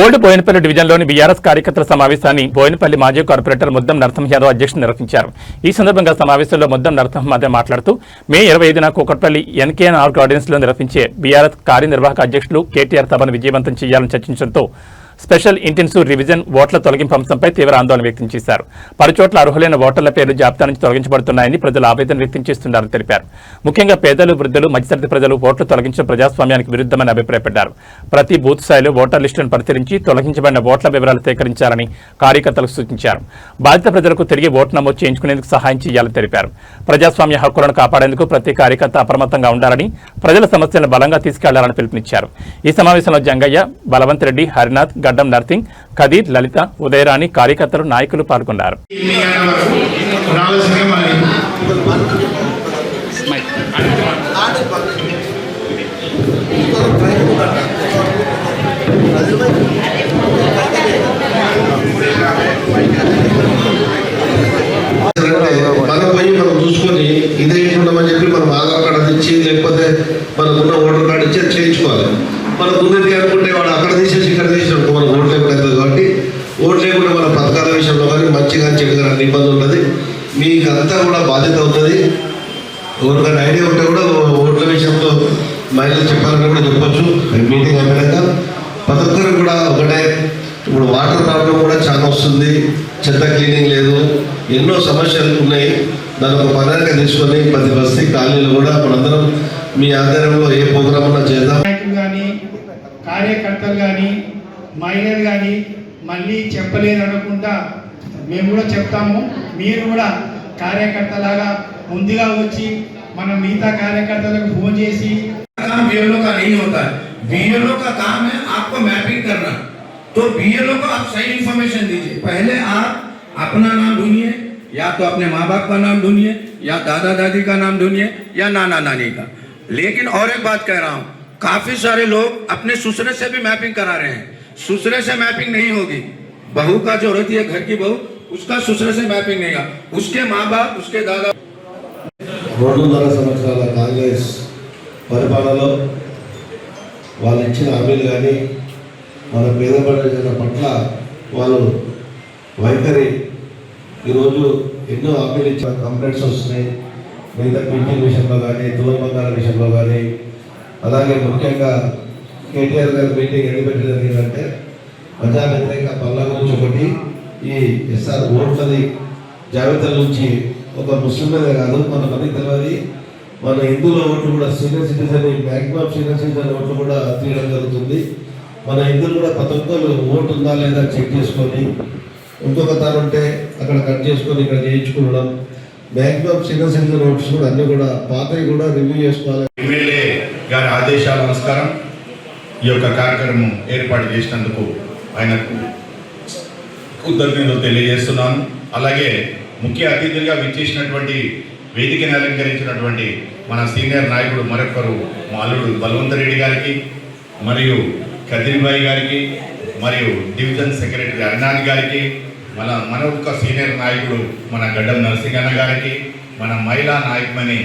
Old Boinapalli డివిజన్లోని BRS కార్యకర్తల సమావేశాన్ని బోయినపల్లి మాజీ కార్పొరేటర్ ముద్దం నరసింహ యాదవ్ అధ్యక్షుడు నిర్వహించారు. ఈ సందర్భంగా సమావేశంలో ముద్దం నరసింహ మాట్లాడుతూ మే 25న కూకట్పల్లి ఎన్కేఎన్ఆర్ గార్డెన్స్ లో నిర్వహించే బీఆర్ఎస్ కార్యనిర్వాహక అధ్యక్షులు కేటీఆర్ సభను విజయవంతం చేయాలని చర్చించడంతో స్పెషల్ ఇంటెన్సివ్ రివిజన్ ఓట్ల తొలగింపు అంశంపై తీవ్ర ఆందోళన వ్యక్తం చేశారు. పలుచోట్ల అర్హులైన ఓటర్ల పేర్లు జాబితా నుంచి తొలగించబడుతున్నాయని ప్రజలు ఆవేదన వ్యక్తం చేస్తున్నారని తెలిపారు. ముఖ్యంగా పేదలు, వృద్ధులు, మధ్యతరగతి ప్రజలు ఓట్లు తొలగించడం ప్రజాస్వామ్యానికి విరుద్ధమని అభిప్రాయపడ్డారు. ప్రతి బూత్ స్థాయిలో ఓటర్ లిస్టులను పరిశీలించి తొలగించబడిన ఓట్ల వివరాలు సేకరించాలని కార్యకర్తలకు సూచించారు. బాధిత ప్రజలకు తిరిగి ఓటు నమోదు చేయించుకునేందుకు సహాయం చేయాలని తెలిపారు. ప్రజాస్వామ్య హక్కులను కాపాడేందుకు ప్రతి కార్యకర్త అప్రమత్తంగా ఉండాలని, ప్రజల సమస్యలను బలంగా తీసుకెళ్లాలని పిలుపునిచ్చారు. ఈ సమావేశంలో జంగయ్య, బలవంత్ రెడ్డి, హరినాథ్, గడ్డం నర్సింగ్, ఖదీర్, లలిత, ఉదయరాణి, కార్యకర్తలు, నాయకులు పాల్గొన్నారు. మనం చూసుకొని ఇదే ఉండమని చెప్పి మనం ఆధార్ కార్డు అందించి లేకపోతే మనకున్న ఓటర్ కార్డు ఇచ్చి చేయించుకోవాలి. మనకు ఉన్నది అనుకుంటే వాడు అక్కడ తీసేసి ఇక్కడ తీసినట్టు మనకు ఓటు లేకుండా అవుతుంది. కాబట్టి ఓటు లేకుండా మన పథకాల విషయంలో కానీ మంచిగా చెడుగా అన్ని ఇబ్బంది ఉంటుంది. మీకు అంతా కూడా బాధ్యత అవుతుంది. ఎవరికైనా ఐడియా ఉంటే కూడా ఓట్ల విషయంలో మహిళలు చెప్పాలని కూడా చెప్పొచ్చు. మీటింగ్ అయిపోయాక ప్రతి ఒక్కరు కూడా ఒకటే, ఇప్పుడు వాటర్ ప్రాబ్లం కూడా చాలా వస్తుంది, చెత్త క్లీనింగ్ లేదు, ఎన్నో సమస్యలు ఉన్నాయి. దాని ఒక పదార్థంగా తీసుకొని ప్రతి బస్తీ కాలనీలు కూడా మనందరం మీ ఆధ్వర్యంలో ఏ ప్రోగ్రామ్ ఉన్నా చేద్దాం. నాయకులు కానీ, కార్యకర్తలు కానీ, మహిళలు కానీ మళ్ళీ చెప్పలేదు అనుకుంటా మేము కూడా చెప్తాము. మీరు కూడా కార్యకర్తలాగా ముందుగా వచ్చి మన మిగతా కార్యకర్తలకు ఫోన్ చేసి बीएलओ का नहीं होता है. बीएलओ का काम है आपको मैपिंग करना. तो बीएलओ को आप सही इंफॉर्मेशन दीजिए. पहले आप अपना नाम ढूंढिए, या तो अपने माँ बाप का नाम ढूंढिए, या दादा दादी का नाम ढूंढिए, या नाना नानी का. लेकिन और एक बात कह रहा हूँ, काफी सारे लोग अपने ससुरे से भी मैपिंग करा रहे हैं. ससुरे से मैपिंग नहीं होगी. बहू का जो रहती है घर की बहू, उसका ससुरे से मैपिंग नहीं होगा. उसके माँ बाप, उसके दादा. 2.5 సంవత్సరాల కాంగ్రెస్ పరిపాలనలో వాళ్ళు ఇచ్చిన హామీలు కానీ మన పేద ప్రజల పట్ల వాళ్ళు వైఖరి ఈరోజు ఎన్నో హామీలు ఇచ్చిన కంప్లైంట్స్ వస్తున్నాయి. మిగతా పింఛన్ విషయంలో కానీ, తులం బంగారం విషయంలో కానీ, అలాగే ముఖ్యంగా కేటీఆర్ గారి మీటింగ్ ఎందుకు పెట్టడం జరిగిందంటే ప్రజా వ్యతిరేక పనుల గురించి ఒకటి, ఈ ఎస్ఆర్ ఓట్లది జాబితాల నుంచి ఒక ముస్లింలే కాదు మనకు తెలియదు, మన హిందువుల ఓట్లు కూడా senior citizen, maximum senior citizen ఓట్లు కూడా తీయడం జరుగుతుంది. మన హిందువులు కూడా ప్రతి ఒక్కరు ఓటు ఉందా లేదా చెక్ చేసుకొని, ఇంకొక తాను ఉంటే అక్కడ కట్ చేసుకొని ఇక్కడ చేయించుకోవడం, మ్యాక్సిమం సీనియర్ సిటిజన్ ఓట్స్ కూడా అన్ని కూడా పాతవి కూడా రివ్యూ చేసుకోవాలి. ఎమ్మెల్యే గారి ఆదేశాల నమస్కారం. ఈ యొక్క కార్యక్రమం ఏర్పాటు చేసినందుకు ఆయనకు కృతజ్ఞతలు తెలియజేస్తున్నాను. అలాగే ముఖ్య అతిథులుగా విచ్చేసినటువంటి వేదికను అలంకరించినటువంటి మన సీనియర్ నాయకుడు మరొకరు మా అల్లుడు బలవంత్ రెడ్డి గారికి, మరియు ఖదీర్ భాయ్ గారికి, మరియు డివిజన్ సెక్రటరీ హరినాథ్ గారికి, మరొక సీనియర్ నాయకుడు మన గడ్డం నరసింహన్న గారికి, మన మహిళా నాయకుమని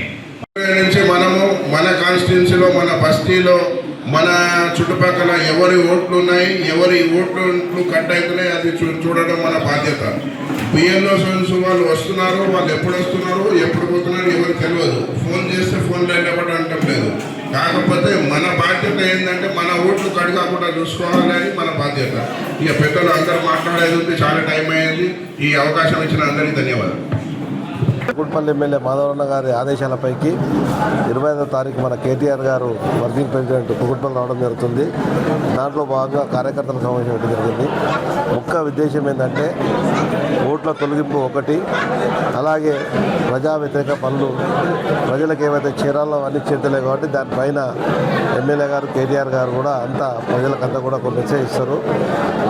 నుంచి మనము మన కాన్స్టిట్యున్సీలో, మన బస్తీలో, మన చుట్టుపక్కల ఎవరి ఓట్లు ఉన్నాయి, ఎవరి ఓట్లు కట్ అవుతున్నాయి అది చూడడం మన బాధ్యత. బిఎల్ఓ సోన్స్ వాళ్ళు వస్తున్నారు, వాళ్ళు ఎప్పుడు వస్తున్నారు, ఎప్పుడు పోతున్నారు ఎవరికి తెలియదు. ఫోన్ చేస్తే ఫోన్ లైన్ ఎవరు అంటం లేదు. కాకపోతే మన బాధ్యత ఏంటంటే మన ఓట్లు కట్ కాకుండా చూసుకోవాలి అని మన బాధ్యత. ఇక పెద్దలు అందరూ మాట్లాడేది ఉంది, చాలా టైం అయ్యింది. ఈ అవకాశం ఇచ్చిన అందరికీ ధన్యవాదాలు. కూకట్పల్లి ఎమ్మెల్యే మాధవరన్న గారి ఆదేశాలపైకి 25వ తారీఖు మన కేటీఆర్ గారు వర్కింగ్ ప్రెసిడెంట్ కూకట్పల్లి రావడం జరుగుతుంది. దాంట్లో భాగంగా కార్యకర్తల సమావేశం పెట్టడం జరిగింది. ముఖ్య ఉద్దేశం ఏంటంటే ఓట్ల తొలగింపు ఒకటి, అలాగే ప్రజా వ్యతిరేక పనులు ప్రజలకు ఏవైతే చేరాలో అన్ని చేర్చలే కాబట్టి దానిపైన ఎమ్మెల్యే గారు కేటీఆర్ గారు కూడా ప్రజలకంతా కూడా ఒక మెసేజ్ ఇస్తారు.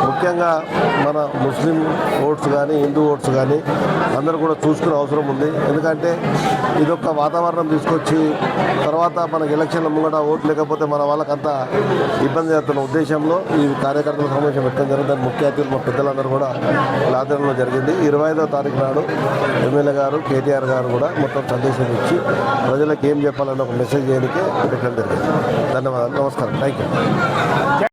ముఖ్యంగా మన ముస్లిం ఓట్స్ కానీ, హిందూ ఓట్స్ కానీ అందరూ కూడా చూసుకునే అవసరం ఉంది. ఎందుకంటే ఇదొక వాతావరణం తీసుకొచ్చి తర్వాత మనకు ఎలక్షన్ల ముంగట ఓట్లు లేకపోతే మన వాళ్ళకంతా ఇబ్బంది చేస్తున్న ఉద్దేశంలో ఈ కార్యకర్తల సమావేశం పెట్టడం జరిగింది. ముఖ్య అతిథులు మా పెద్దలందరూ కూడా ఆధ్వర్యంలో జరిగింది. 25వ తారీఖు నాడు ఎమ్మెల్యే గారు కేటీఆర్ గారు కూడా మొత్తం సందేశం ఇచ్చి ప్రజలకు ఏం చెప్పాలన్న ఒక మెసేజ్ చేయడానికి పెట్టడం జరిగింది. ధన్యవాదాలు. నమస్కారం. Thank you.